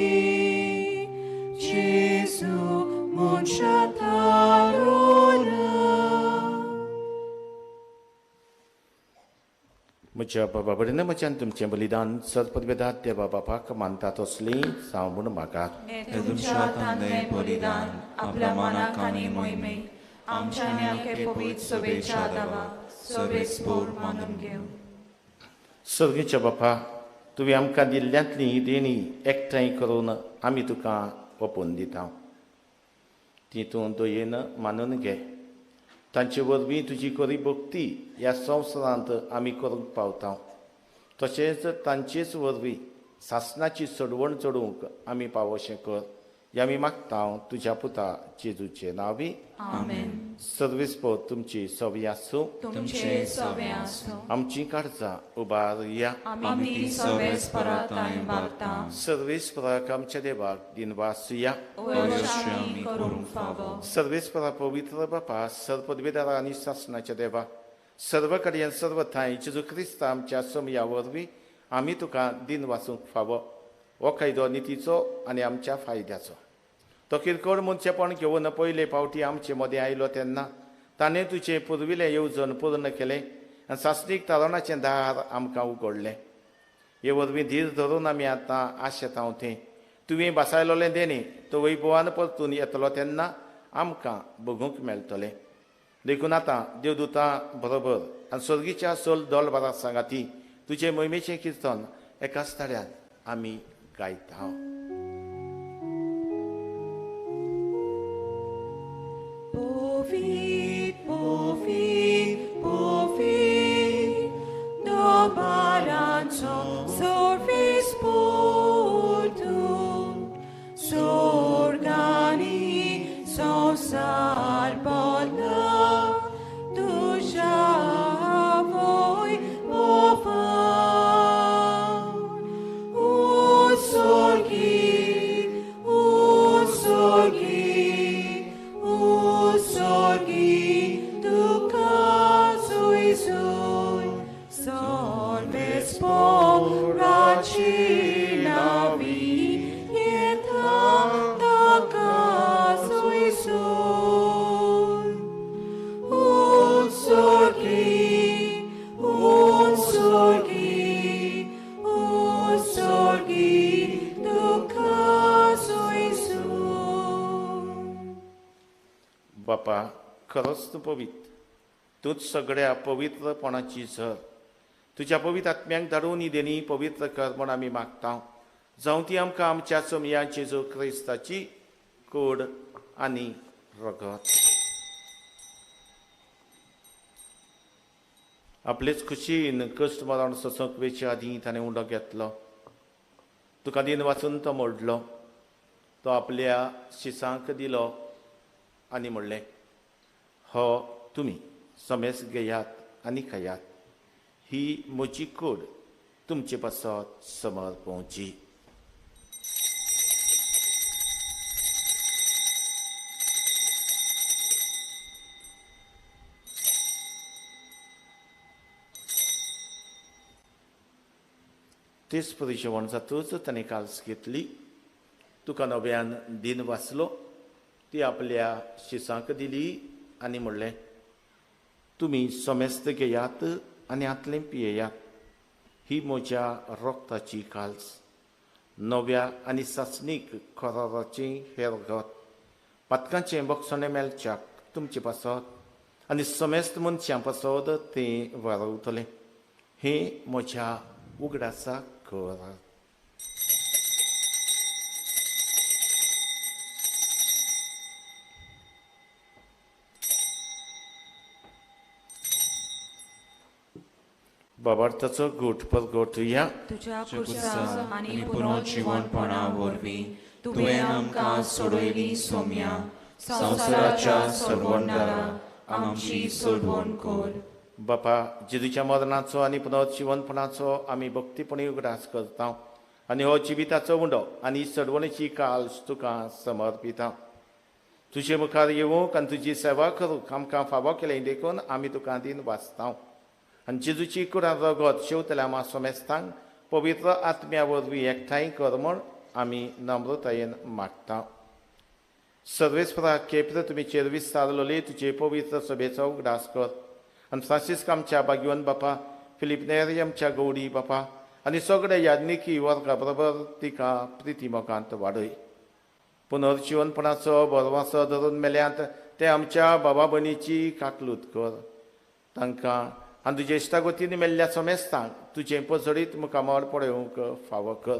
Gesù moncia tarona. म्हज्या बाबा बरें म्हज्यान तुमचें बलिदान सदपदवेदात देवा बापाक मानतात असली सांगून म्हाका तुमच्या तांदळे बलिदान आपल्या मनाक आनी मोहिमे आमच्या न्याके पवित्र सभेच्या दावा सभेस पोर मानून घेऊ. सर्गीच्या बापा तुवें आमकां दिल्ल्यांतली ही देणी एकठांय करून आमी तुका ओपून दिता. ती तूं दयेन मानून घे. तांचे वरवीं तुजी खरी भक्ती ह्या संवसारांत आमी करूंक पावता. तशेंच तांचेच वरवीं सासणाची चडवण चडोवंक आमी पावोशें कर. हे आमी मागता तुज्या पुता जेजूचे नांवी. Amen. सर्वेस्पर तुमची सवी आसूं. तुमचे सवे आसो. आमची काळजां उबारया. आमी ती सवेस परताय बागता. सर्वेस्पराक आमच्या देवाक दिनवासुया. वयोश्री आमी करूंक फावो. सर्वेस्परा पवित्र बापा सर्पदवेदारा आनी शासनाच्या देवा सर्व कडेन सर्व थंय जेजू क्रिस्त आमच्या समया वरवीं आमी तुका दिन वाचूंक फावो. हो कायदो नितीचो आनी आमच्या फायद्याचो. तो किरकोळ मनशेपण घेवन पयले फावटी आमचे मदें आयलो तेन्ना ताणें तुजें पुर्विलें येवजण पूर्ण केलें आनी सासणीक तारणाचें दार आमकां उगडलें. हे वरवीं धीर धरून आमी आतां आशेतांव थंय तुवें बसायलोलें देणी तो वैभवान परतून येतलो तेन्ना आमकां बगूंक मेळटलें. देखून आतां देवदूतां बरोबर आनी सर्गीच्या सोल दोलबारा सांगाती तुजे मोहिमेचें किर्तन एकाच तड्यान आमी गायता. Povit, povit, povit, dobaranco sorvis portum, sorgani sosar bodna, tuja voi povan, o sorgi, o sorgi, sorgi tu casui sui, solves poraci navi, ieta da casui sui. Un sorgi, tu casui sui. बापा खरोच तूं पवित्र. तूंच सगळ्या पवित्रपणाची झर. तुज्या पवित्र आत्म्यांक धाडून ही देणी पवित्र कर म्हण आमी मागता. जावं ती आमकां आमच्या समया जेजू क्रिस्ताची कूड आनी रगत. आपलेच खुशीन कश्ट मरण सोंसूंक वेचे आदीं ताणें उंडो घेतलो. तुका दिन वाचून तो मोडलो. तो आपल्या शिसांक दिलो आनी म्हणलें हो तुमी समेस घेयात आनी खायात. ही म्हजी कूड तुमचे पासत समर्पवची. तेच परीक्षा वर्सांतूच ताणें काल्स घेतली. तुका नव्यान दिन वाचलो, ती आपल्या शिसांक दिली आनी म्हणलें, तुमी सोमेस्त घेयात आनी आतलें पियेयात. ही म्हज्या रोगताची काल्स, नव्या आनी सासणीक खोराराचें हेरगत. पातकांचें बक्षणें मेलच्याक तुमचे पासत आनी समेस्त मनशां पासत तें वारवतलें. हें म्हज्या उगडासा घर. बाबार्थाचो घोट परगोटुया. तुझ्या कुर्सा आनी पुनर्जीवनपणा वरवीं तुवें आमकां सोडयली सोम्या. संवसाराच्या सोडवणदारा आमची सोडवण कर. बापा, जेजूच्या मरणाचो आनी पुनर्जीवनपणाचो आमी भक्तीपणी उगडास करता आनी हो जिविताचो उंडो आनी सडवणेची काल्स तुका समर्पिता. तुजे मुखार येवंक आनी तुजी सेवा करूंक आमकां फावो केलें देखून आमी तुका दिन वाचता. आनी जेजूची कुरान रगत शेवतल्या मासोमेस्तांक पवित्र आत्म्या वरवीं एकठांय कर म्हूण आमी नम्रतायेन मागता. सर्वेस्परा केपें तुमी विस्तारलोली तुजे पवित्र सभेचो उगडास कर. आनी फ्रांसीस आमच्या भाग्यवन बापा, फिलीप नेरी आमच्या गौडी बापा आनी सगळे याज्ञिकी वर्गा बरोबर तिका प्रिती मोगांत वाडय. पुनर्जीवनपणाचो बरवासो धरून मेल्यांत ते आमच्या भावा भयणीची काकलूत कर. तांकां आनी तुजे इश्टागोतीन मेल्ल्या सोमेस्तांक तुजें पसडीत मुखामोल पळोवंक फावो कर.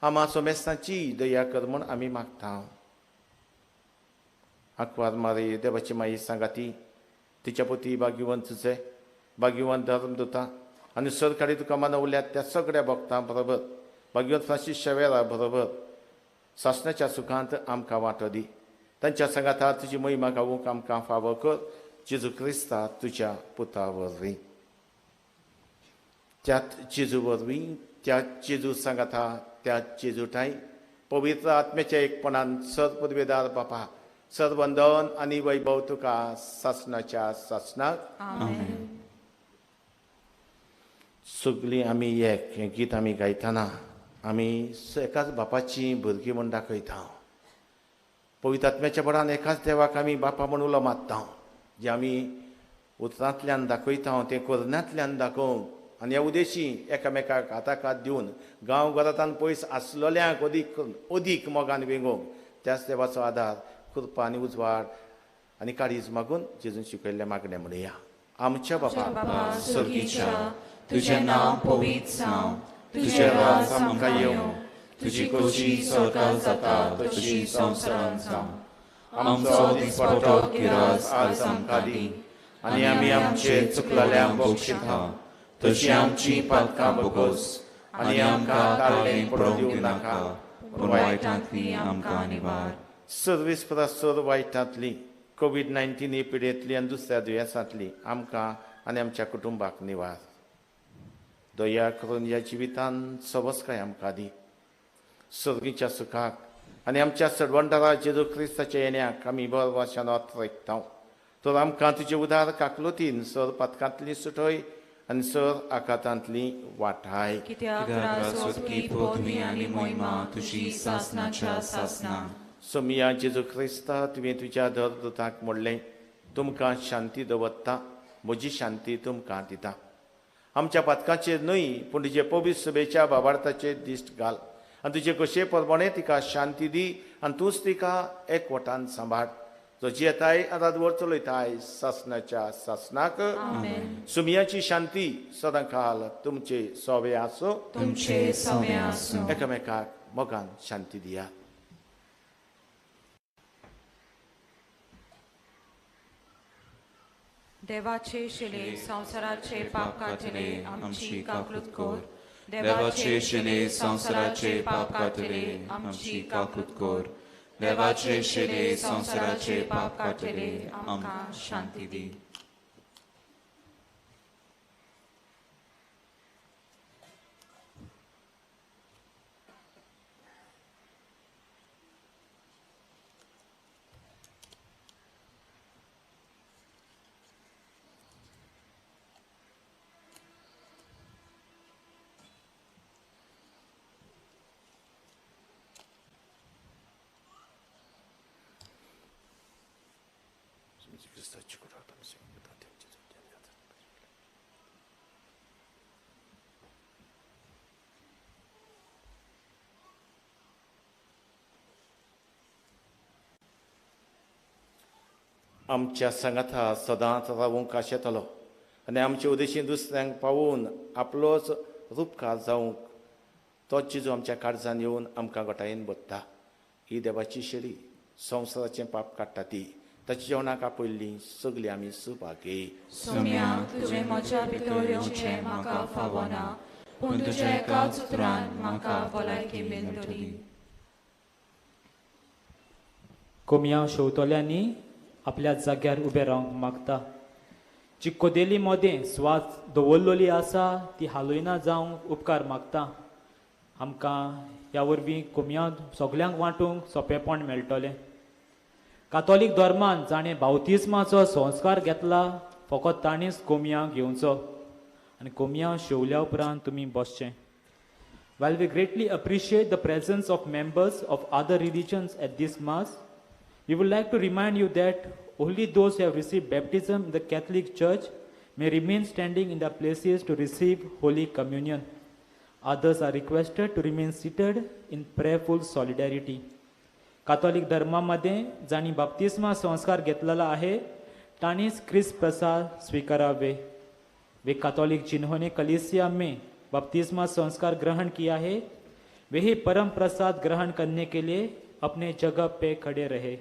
आमा सोमेस्तांची दया कर म्हूण आमी मागता. आंकवार मारी देवाची माई सांगाती, तिच्या पोती भाग्यवंतचे भाग्यवंत धर्मदुता आनी सरकारी तुका मानवल्यात त्या सगळ्या भक्तां बरोबर भाग्यवंत फ्रांसीस शेवेरा बरोबर सासणाच्या सुखांत आमकां वांटो दी. तांच्या सांगातार तुजी महिमा गावूंक आमकां फावो कर. जेजू क्रिस्ता तुज्या पुता वरवीं. त्याच जेजू वरवीं, त्याच जेजू सांगाता, त्याच जेजूटाय पवित्र आत्म्याच्या एकपणान सदपदवेदार बापा, सदवंदन आनी वैभव तुका सासणाच्या सासणाक. आमेन. सगळीं आमी एक हें गीत आमी गायतना आमी एकाच बापाची भुरगीं म्हूण दाखयता. पवित्र आत्म्याच्या बळान एकाच देवाक आमी बापा म्हूण उलो मारता. जे आमी उतरांतल्यान दाखयता तें करण्यांतल्यान दाखोवंक आनी ह्या उद्देशी एकामेकाक हाताक दिवन गांव घरांत पयस आसलोल्यांक अदीक मोगान वेंगोवंक त्याच देवाचो आदार, कृपा आनी उजवाड आनी काळीज मागून जेजून शिकयल्लें मागणें म्हणया. आमच्या बापा सर्गीच्या तुझें नांव पवित्र जावं. तुझें राज आमकां येवं. तुजी खोशी स्वर्गांत जाता तशी संवसारांत जावं. आमचो दिसपट्टो गिरास आज आमकां दी आनी आमी आमचे चुकलेल्यांक बक्षिता तशी आमची पातकां बोगोस आनी आमकां ताळें पडूंक दिवं नाका, पूण वायटांतली आमकां निवार. सर्वेस्परासोर वायटांतली कोविड-19 ही पिडेंतली आनी दुसऱ्या दुयेंसांतली आमकां आनी आमच्या कुटुंबाक निवार. दया करून ह्या जिवितान सवस्काय आमकां दी. सर्गीच्या सुखाक आनी आमच्या सडवणदारा जेजू क्रिस्ताच्या येण्याक आमी बर वर्षान रेखता. तर आमकां तुजे उदार काकलोतीन सर पातकांतली सुटय आनी सर आकांतांतली वाटाय. कित्याक रास वचपी पोतमी आनी महिमा तुजी सासणाच्या सासणां. सोमिया जेजू क्रिस्ता तुवें तुज्या धर्मदुतांक म्हणलें, तुमकां शांती दवरता, म्हजी शांती तुमकां दिता. आमच्या पातकांचेर न्हय पूण तुजे पवित्र सभेच्या भावार्थाचेर दिश्ट घाल आनी तुजे कशे परमणे तिका शांती दी आनी तूंच तिका एकवटान सांबाळ. तुजी येताय आतां वयर चलयताय सासणाच्या सासणाक. सुमियाची शांती सदांकाल तुमचे सोवे आसूं. तुमचे सोवे आसूं. एकामेकाक मोगान शांती दिया. देवाचे शिले संवसाराचे पाप काटले आमची काकूत कोर. देवाचे शिले संवसाराचे पाप काटले आमची काकूत कोर. देवाचे शिले संवसाराचे पाप काटले आमकां शांती दी. आमच्या सांगाता सदांच रावूंक आशेतलो आनी आमचे उदेशी दुसऱ्यांक पावून आपलोच रूपकार जावंक तोच जिजू आमच्या काळजान येवन आमकां गोठायेन बसता. ही देवाची शेळी संवसाराचें पाप काडटा ती. ताच्या जेवणाक आपयल्ली सगळीं आमी सुभागे. सोम्या तुजे मोच्या भितर येवचें म्हाका फावना, पूण तुज्या एकाच उतरान म्हाका भलायकी मेळटली. कोमया शेवतोल्यांनी आपल्या जाग्यार उबे रावंक मागता. जी कोदेली मोदें स्वास दवरलेली आसा ती हालोयना जावंक उपकार मागता. आमकां ह्या वरवीं कोमया सगल्यांक वांटूंक सोंपेपण मेळटलें. कातोलीक धर्मान जाणें बावतिस्माचो संस्कार घेतला फकत ताणीच कोमया घेवचो आनी कोमया शेवल्या उपरांत तुमी बसचें. While we greatly appreciate the presence of members of other religions at this Mass, we would like to remind you that only those who have received baptism in the Catholic Church may remain standing in their places to receive Holy Communion. Others are requested to remain seated in prayerful solidarity. कातोलिक धर्मामध्ये जाणी बाप्तिस्मा संस्कार घेतलेला आहे ताणीच ख्रिस्त प्रसाद स्वीकारावे. वे कातोलिक जिन्होंने कलीसिया में बपतिस्मा संस्कार ग्रहण किया है वे ही परम प्रसाद ग्रहण करने के लिए अपने जगह पे खड़े रहे.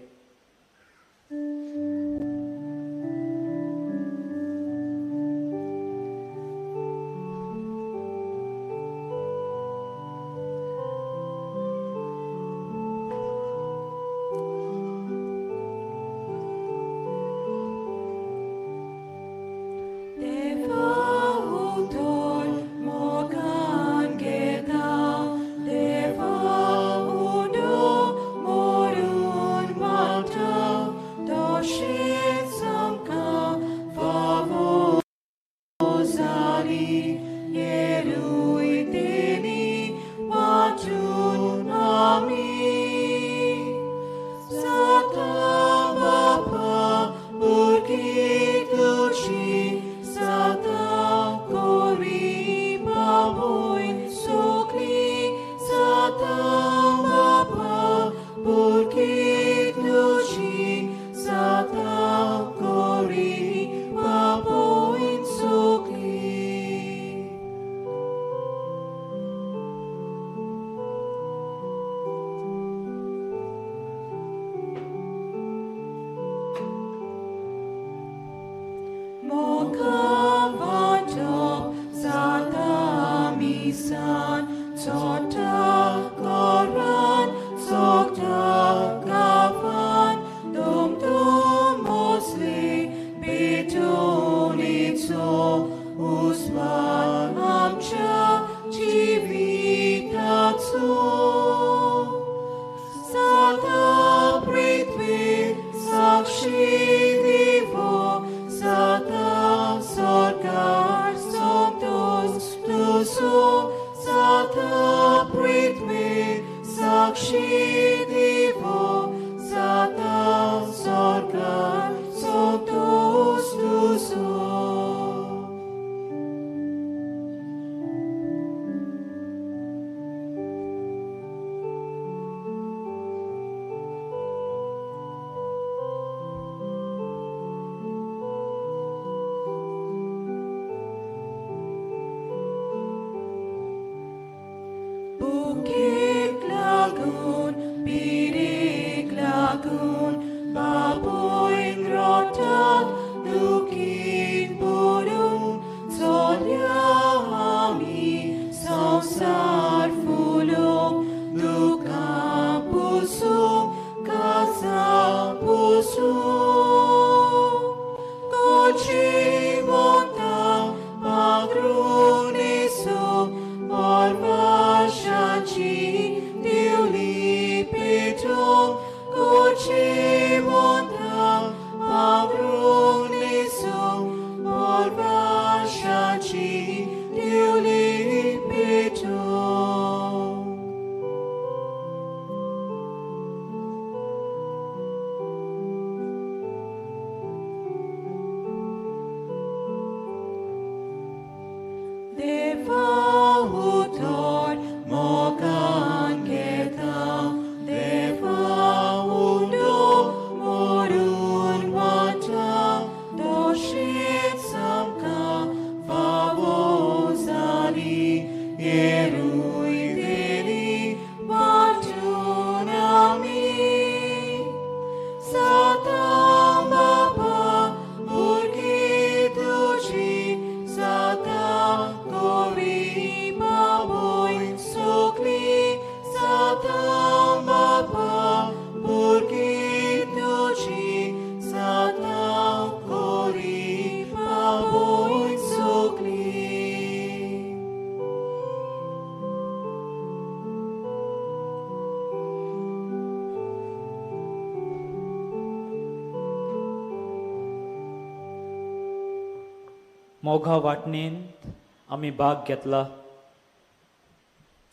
मोगा वाटणेंत आमी भाग घेतला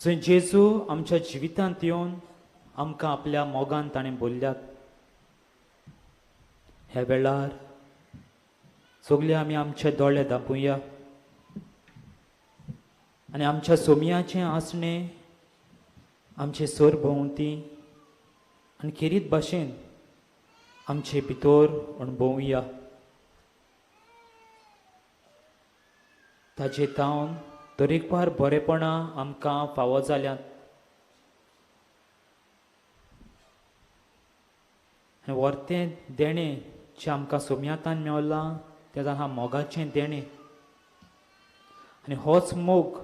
जंय जेजू आमच्या जिवितांत येवन आमकां आपल्या मोगान ताणें बोल्ल्यात. ह्या वेळार सगळे आमी आमचे दोळे धांपूया आनी आमच्या सोमयाचें आसणें आमचे सोर भोंवती आनी खेरीत भाशेन आमचे भितर अणभवुया. ताचे तावन तरेकवार बरेपणां आमकां फावो जाल्यात. हें वर्तें देणें जें आमकां सोमयातान मेवलां तें जावन मोगाचें देणें आनी होच मोग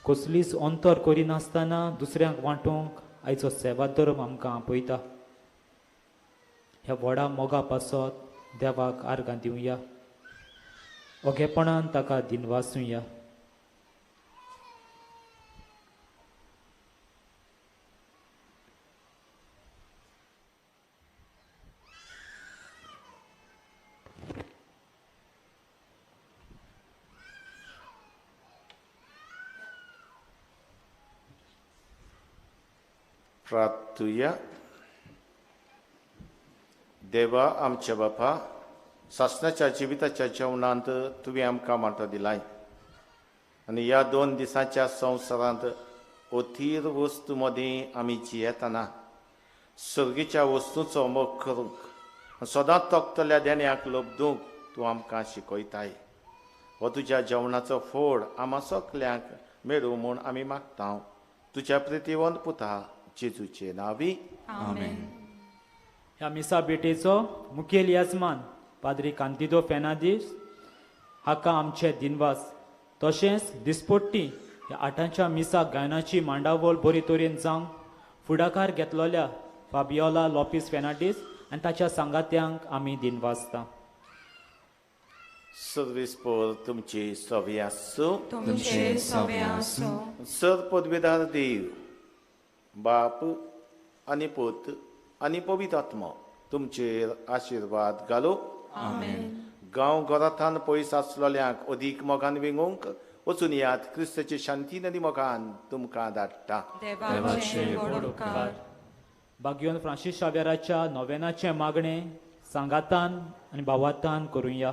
कसलीच अंतर करिनासतना दुसऱ्यांक वांटूंक आयचो सेवा धर्म आमकां आपयता. ह्या व्हडा मोगा पासत देवाक आर्गां दिवया. ओगेपणान ताका दिनवासूया. प्रार्थुया. देवा आमच्या बापा, सासणाच्या जिविताच्या जेवणांत तुवें आमकां वांटो दिलाय आनी ह्या 2 दिसांच्या संवसारांत अथीर वस्तू मदीं आमी जियेतना सर्गीच्या वस्तूंचो मोग करूंक सदांच तोखतल्या देण्याक लबदूंक तूं आमकां शिकयताय. हो तुज्या जेवणाचो फोड आम्हा सगल्यांक मेळूं म्हूण आमी मागता. तुज्या प्रितीवंत पुता जेजूचे नांवी. आमेन. ह्या मिसा बेटेचो मुखेल येजमान पाद्री कांतिदो फेर्नांदीस हाका आमचे दिनवास तशेंच दिसपट्टी ह्या 8च्या मिसा गायनाची मांडावळ बरे तरेन जावंक फुडाकार घेतलेल्या फाबियोला लॉपीस फेर्नांडीस आनी ताच्या सांगात्यांक आमी दिनवासता. सर्वेस्पर तुमची सवी आसूं. तुमचे सवे आसूं. सर पदवीदार देव बाप आनी पूत आनी पवित्र आत्मा तुमचेर आशिर्वाद घालो. आमेन. गांव घरांतल्यान पयस आसलेल्यांक अदीक मोगान विंगूंक वचून यात क्रिस्ताचे शांतीन आनी मोगान तुमकां धाडटा. देवाचे व्हड उपकार. भाग्योन फ्रांसीस शावेराच्या नोवेनाचें मागणें सांगातान आनी भावातान करुया.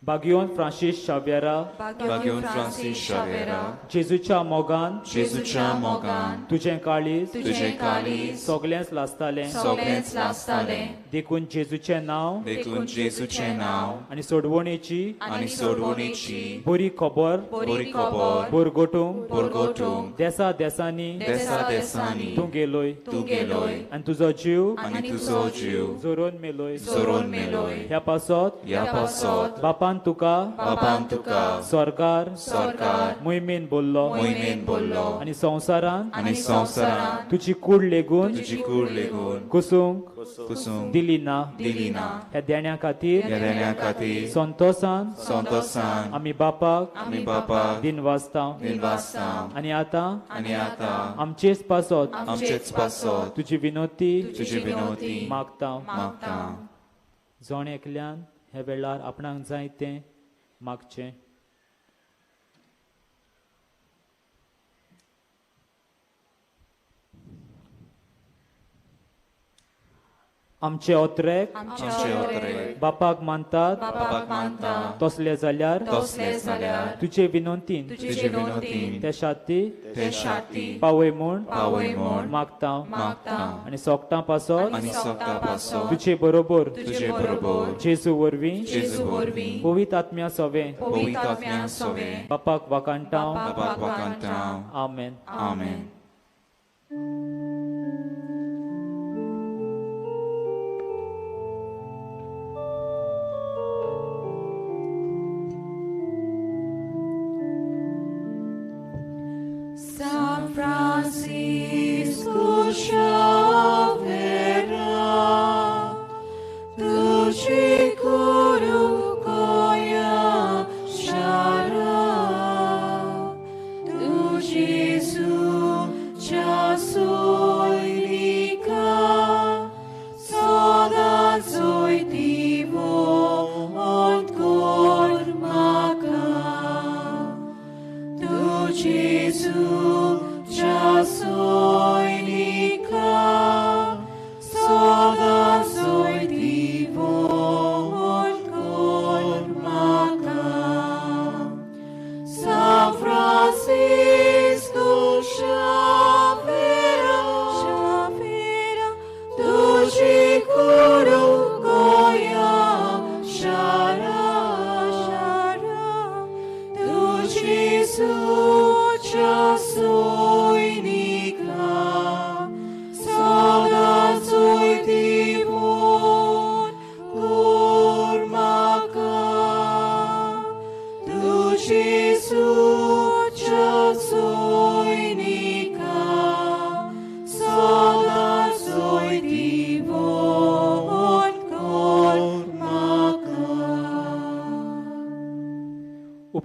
भाग्योन फ्रांसीस शावेरा भाग्योन फ्रांसीस शावेरा, जेजूच्या मोगान जेजूच्या मोगान तुजें काळीज तुजें काळीज सगळेंच लासतालें सगळेंच लासतालें. देखून जेजूचें नांव देखून जेजूचें नांव आनी सोडवणेची आनी सोडवणेची बरी खबर बरी खबर बोरगोटूंक बोरगोटूंक देसा देसांनी देसा देसांनी तूं गेलोय तूं गेलोय आनी तुजो जीव आनी तुजो जीव जोरोन मेलोय. जोरोन मेलोय. ह्या पासत ह्या पासत बापान तुका बापान तुका स्वर्गार सरकार मोहिमेन बोल्लो मोहिमेन बोल्लो आनी संवसारान आनी संवसारान तुजी कूड लेगून तुजी कूड लेगून कुसूंक कुसूंक दिली ना. दिली ना. ह्या देण्या खातीर ह्या देण्या खातीर संतोषान संतोषान आमी बापाक आमी बापाक दिनवासता. दिनवासता. आनी आतां आनी आतां आमचेच पासत आमचेच पासत तुजी विनोती तुजी विनोती मागता. मागता. जण एकल्यान हे वेळार आपणाक जाय तें मागचें. आमचे ओत्रेक आमचे ओतरेक बापाक मानतात बापाक मानता. तसले जाल्यार तसले जाल्यार तुजे विनोंतीन तुजे विनोतीन ते शाती ते शाती पावय म्हूण पावय म्हूण मागता. मागता. आनी सोगटां पासत आनी सोगता पासत तुजे बरोबर तुजे बरोबर जेजू वरवीं जेजू वरवीं पवित्र आत्म्या सवे पवित्र आत्म्या सवे बापाक वाकांटाव. बापाक वाकांतां. आमेन. आमेन. San Francisco Xaviera, tuci curu coia shara, tu Gesù, cha soili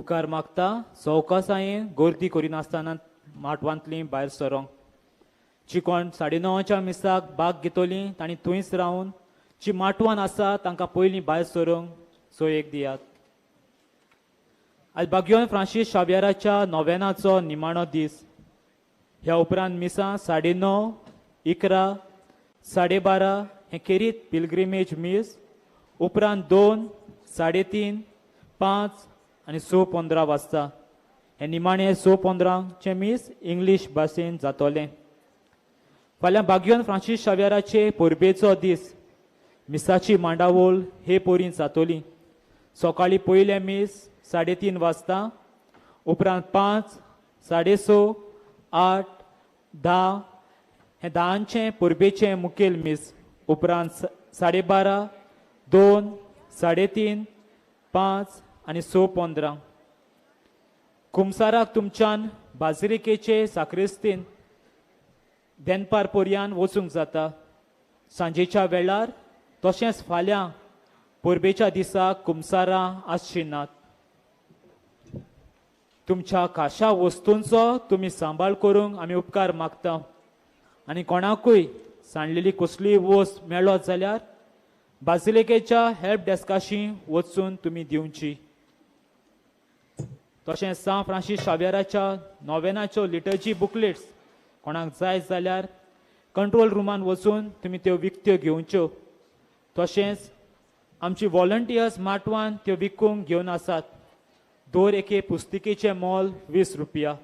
उपकार मागता सवकासायेन गर्दी करिनासतना माटवांतली भायर सरोंक जी कोण 9:30 मिसाक बाग घेतली तांणी थंयच रावन जी माटवान आसा तांकां पयलीं भायर सरोंक सोयेक दियात. आज बागयोन फ्रांसीस शावियराच्या नोवेनाचो निमाणो दीस. ह्या उपरांत मिसां 9:30, 11, 12:30 हे खेरीत पिलग्रिमेज मीस, उपरांत 2, 3:30, 5 आनी 6:15 वाजता. हे निमाणे 6:15 मीस इंग्लीश भाशेन जातोले. फाल्यां बागयोन फ्रांसीस शावियराचे परबेचो दीस. मिसाची मांडावळ हे पोरीन जातोली. सकाळीं पयले मीस 3:30 वाजता, उपरांत 5, 6:30, 8, 10 हे 10चे परबेचे मुखेल मीस, उपरांत 12:30, 2, 3:30, 5 आनी 6:15. कुमसाराक तुमच्यान बाजरिकेचे साक्रिस्तीन देनपार पर्यान वचूंक जाता. सांजेच्या वेळार तशेंच फाल्यां परबेच्या दिसाक कुमसारां आसची नात. तुमच्या खाशा वस्तूंचो तुमी सांबाळ करूंक आमी उपकार मागता आनी कोणाकूय सांडलेली कसलीय वस्त मेळत जाल्यार बाजिलिकेच्या हेल्प डेस्काशी वचून तुमी दिवची. तशेंच सान फ्रांसीस शावियराच्या नोवेनाच्यो लिटर्जी बुकलेट्स कोणाक जाय जाल्यार कंट्रोल रुमान वचून तुमी त्यो विकत्यो घेवच्यो. तशेंच आमची व्हॉलंटियर्स माटवान त्यो विकूंक घेवन आसात. दर एके पुस्तिकेचें मोल 20 रुपया.